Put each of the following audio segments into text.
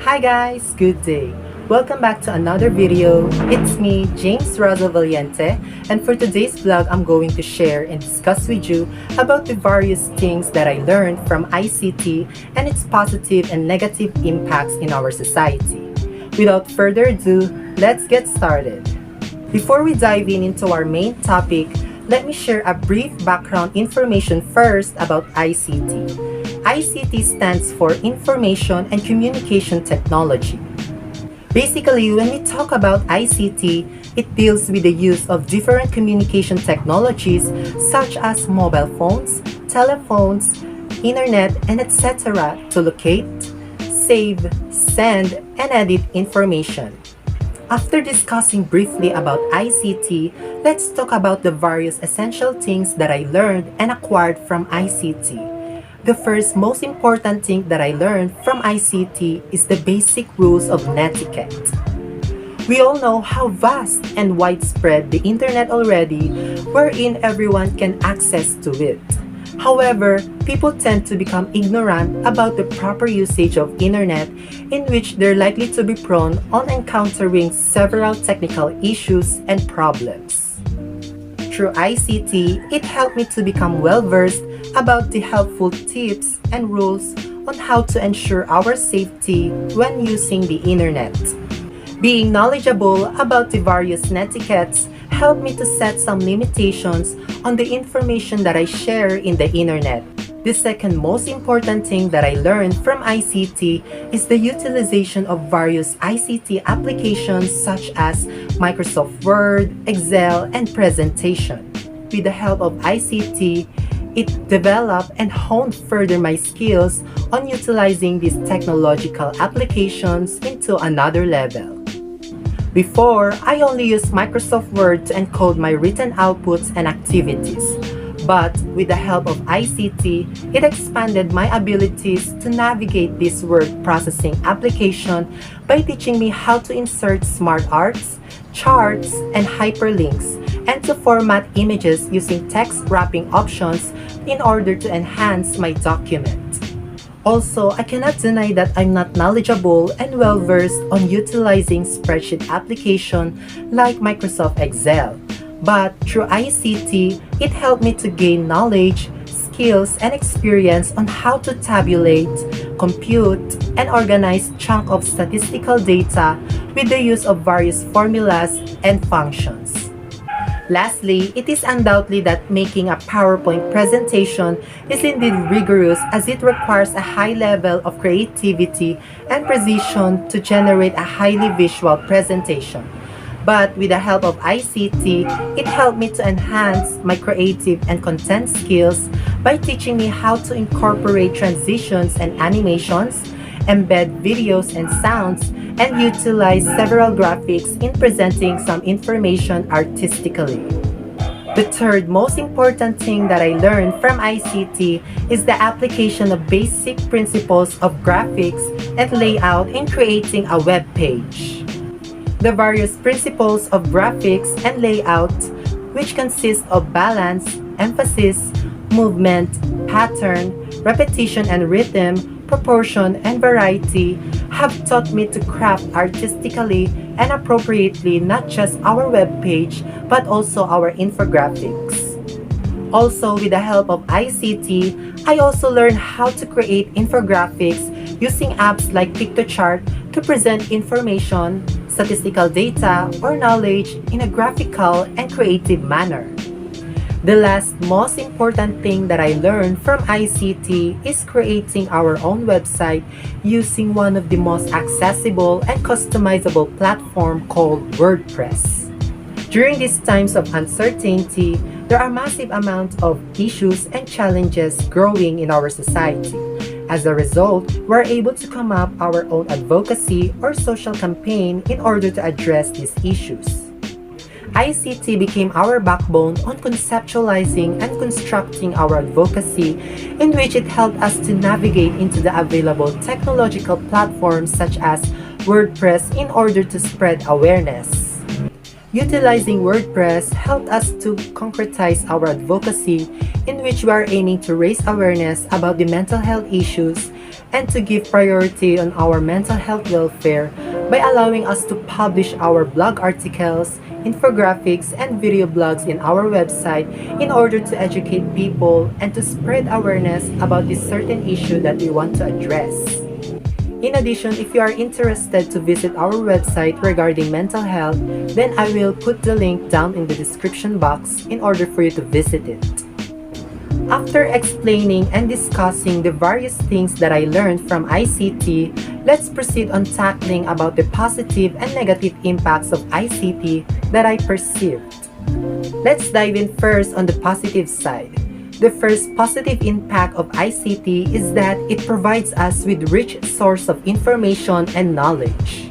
Hi guys, good day. Welcome back to another video. It's me, James Razo Valiente, and for today's vlog, I'm going to share and discuss with you about the various things that I learned from ICT and its positive and negative impacts in our society. Without further ado, let's get started. Before we dive into our main topic, let me share a brief background information first about ICT. ICT stands for Information and Communication Technology. Basically, when we talk about ICT, it deals with the use of different communication technologies such as mobile phones, telephones, internet, and etc. to locate, save, send, and edit information. After discussing briefly about ICT, let's talk about the various essential things that I learned and acquired from ICT. The first most important thing that I learned from ICT is the basic rules of netiquette. We all know how vast and widespread the internet already, wherein everyone can access to it. However, people tend to become ignorant about the proper usage of internet, in which they're likely to be prone on encountering several technical issues and problems. Through ICT, it helped me to become well-versed about the helpful tips and rules on how to ensure our safety when using the internet. Being knowledgeable about the various netiquettes helped me to set some limitations on the information that I share in the internet. The second most important thing that I learned from ICT is the utilization of various ICT applications such as Microsoft Word, Excel, and presentation. With the help of ICT, it developed and honed further my skills on utilizing these technological applications into another level. Before, I only used Microsoft Word to encode my written outputs and activities. But with the help of ICT, it expanded my abilities to navigate this word processing application by teaching me how to insert smart arts, charts, and hyperlinks, and to format images using text wrapping options in order to enhance my document. Also, I cannot deny that I'm not knowledgeable and well-versed on utilizing spreadsheet application like Microsoft Excel. But through ICT, it helped me to gain knowledge, skills, and experience on how to tabulate, compute, and organize chunk of statistical data with the use of various formulas and functions. Lastly, it is undoubtedly that making a PowerPoint presentation is indeed rigorous, as it requires a high level of creativity and precision to generate a highly visual presentation. But with the help of ICT, it helped me to enhance my creative and content skills by teaching me how to incorporate transitions and animations, embed videos and sounds, and utilize several graphics in presenting some information artistically. The third most important thing that I learned from ICT is the application of basic principles of graphics and layout in creating a web page. The various principles of graphics and layout, which consist of balance, emphasis, movement, pattern, repetition and rhythm, proportion, and variety, have taught me to craft artistically and appropriately not just our web page but also our infographics. Also, with the help of ICT, I also learned how to create infographics using apps like Pictochart to present information, statistical data, or knowledge in a graphical and creative manner. The last most important thing that I learned from ICT is creating our own website using one of the most accessible and customizable platform called WordPress. During these times of uncertainty, there are massive amounts of issues and challenges growing in our society. As a result, we're able to come up our own advocacy or social campaign in order to address these issues. ICT became our backbone on conceptualizing and constructing our advocacy, in which it helped us to navigate into the available technological platforms such as WordPress in order to spread awareness. Utilizing WordPress helped us to concretize our advocacy, in which we are aiming to raise awareness about the mental health issues and to give priority on our mental health welfare by allowing us to publish our blog articles, infographics, and video blogs in our website in order to educate people and to spread awareness about this certain issue that we want to address. In addition, if you are interested to visit our website regarding mental health, then I will put the link down in the description box in order for you to visit it. After explaining and discussing the various things that I learned from ICT, let's proceed on tackling about the positive and negative impacts of ICT that I perceived. Let's dive in first on the positive side. The first positive impact of ICT is that it provides us with rich source of information and knowledge.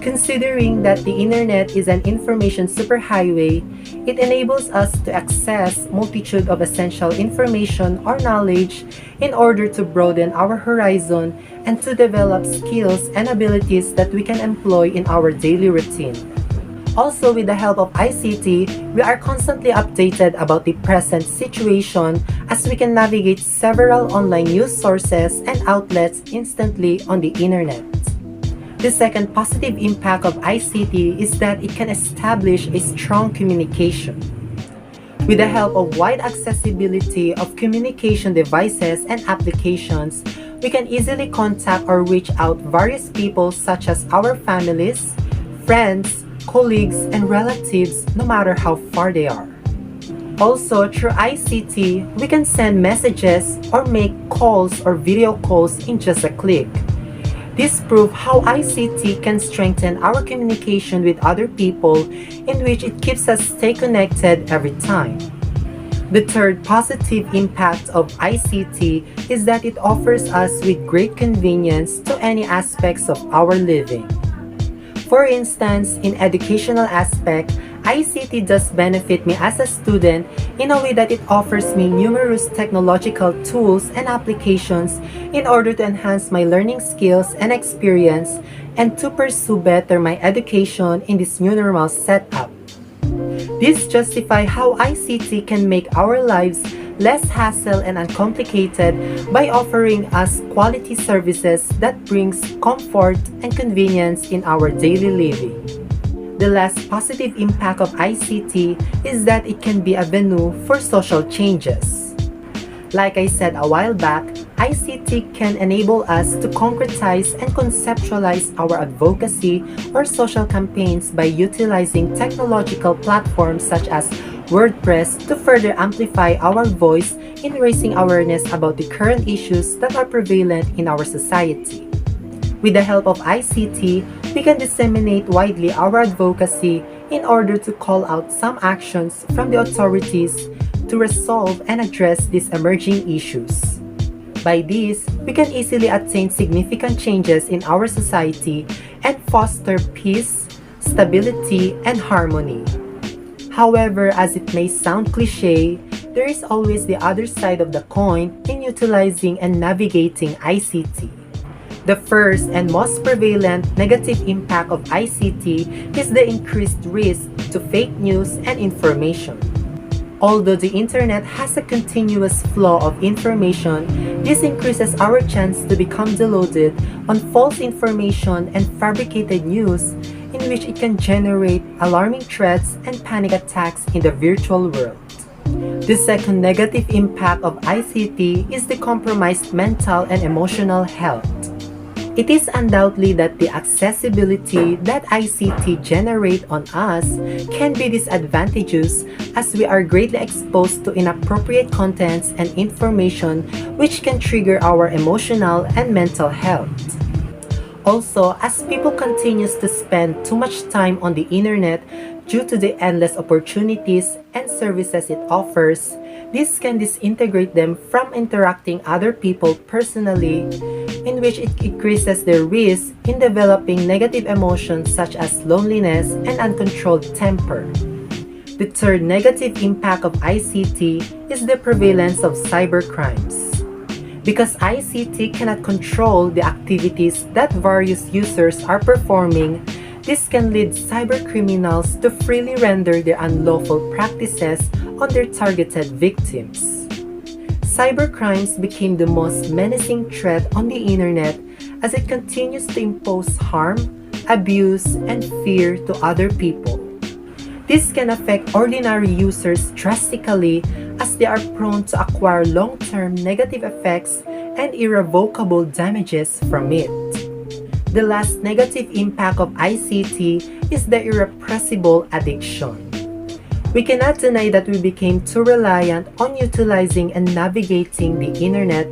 Considering that the internet is an information superhighway, it enables us to access multitude of essential information or knowledge in order to broaden our horizon and to develop skills and abilities that we can employ in our daily routine. Also, with the help of ICT, we are constantly updated about the present situation as we can navigate several online news sources and outlets instantly on the internet. The second positive impact of ICT is that it can establish a strong communication. With the help of wide accessibility of communication devices and applications, we can easily contact or reach out various people such as our families, friends, colleagues, and relatives no matter how far they are. Also, through ICT, we can send messages or make calls or video calls in just a click. This proves how ICT can strengthen our communication with other people, in which it keeps us stay connected every time. The third positive impact of ICT is that it offers us with great convenience to any aspects of our living. For instance, in educational aspect, ICT does benefit me as a student in a way that it offers me numerous technological tools and applications in order to enhance my learning skills and experience and to pursue better my education in this new normal setup. This justifies how ICT can make our lives less hassle and uncomplicated by offering us quality services that brings comfort and convenience in our daily living. The last positive impact of ICT is that it can be a venue for social changes. Like I said a while back, ICT can enable us to concretize and conceptualize our advocacy or social campaigns by utilizing technological platforms such as WordPress to further amplify our voice in raising awareness about the current issues that are prevalent in our society. With the help of ICT, we can disseminate widely our advocacy in order to call out some actions from the authorities to resolve and address these emerging issues. By this, we can easily attain significant changes in our society and foster peace, stability, and harmony. However, as it may sound cliché, there is always the other side of the coin in utilizing and navigating ICT. The first and most prevalent negative impact of ICT is the increased risk to fake news and information. Although the internet has a continuous flow of information, this increases our chance to become deluded on false information and fabricated news, in which it can generate alarming threats and panic attacks in the virtual world. The second negative impact of ICT is the compromised mental and emotional health. It is undoubtedly that the accessibility that ICT generate on us can be disadvantageous as we are greatly exposed to inappropriate contents and information which can trigger our emotional and mental health. Also, as people continues to spend too much time on the internet due to the endless opportunities and services it offers, this can disintegrate them from interacting other people personally, in which it increases their risk in developing negative emotions such as loneliness and uncontrolled temper. The third negative impact of ICT is the prevalence of cybercrimes. Because ICT cannot control the activities that various users are performing, this can lead cybercriminals to freely render their unlawful practices on their targeted victims. Cybercrimes became the most menacing threat on the internet as it continues to impose harm, abuse, and fear to other people. This can affect ordinary users drastically as they are prone to acquire long-term negative effects and irrevocable damages from it. The last negative impact of ICT is the irrepressible addiction. We cannot deny that we became too reliant on utilizing and navigating the internet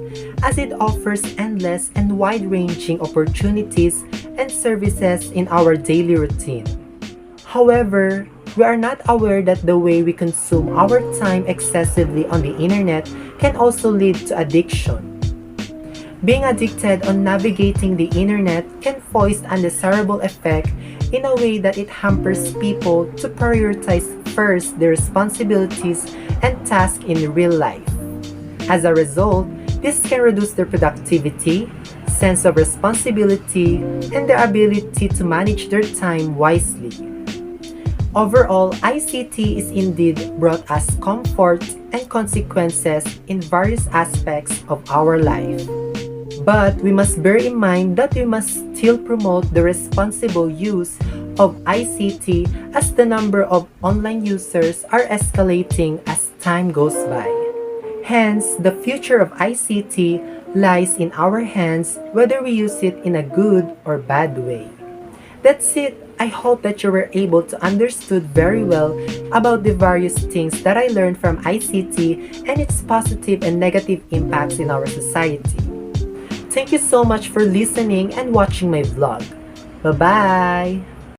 as it offers endless and wide-ranging opportunities and services in our daily routine. However, we are not aware that the way we consume our time excessively on the internet can also lead to addiction. Being addicted on navigating the internet can foist undesirable effect in a way that it hampers people to prioritize first their responsibilities and tasks in real life. As a result, this can reduce their productivity, sense of responsibility, and their ability to manage their time wisely. Overall, ICT is indeed brought us comfort and consequences in various aspects of our life. But we must bear in mind that we must still promote the responsible use of ICT as the number of online users are escalating as time goes by. Hence, the future of ICT lies in our hands whether we use it in a good or bad way. That's it. I hope that you were able to understood very well about the various things that I learned from ICT and its positive and negative impacts in our society. Thank you so much for listening and watching my vlog. Bye-bye!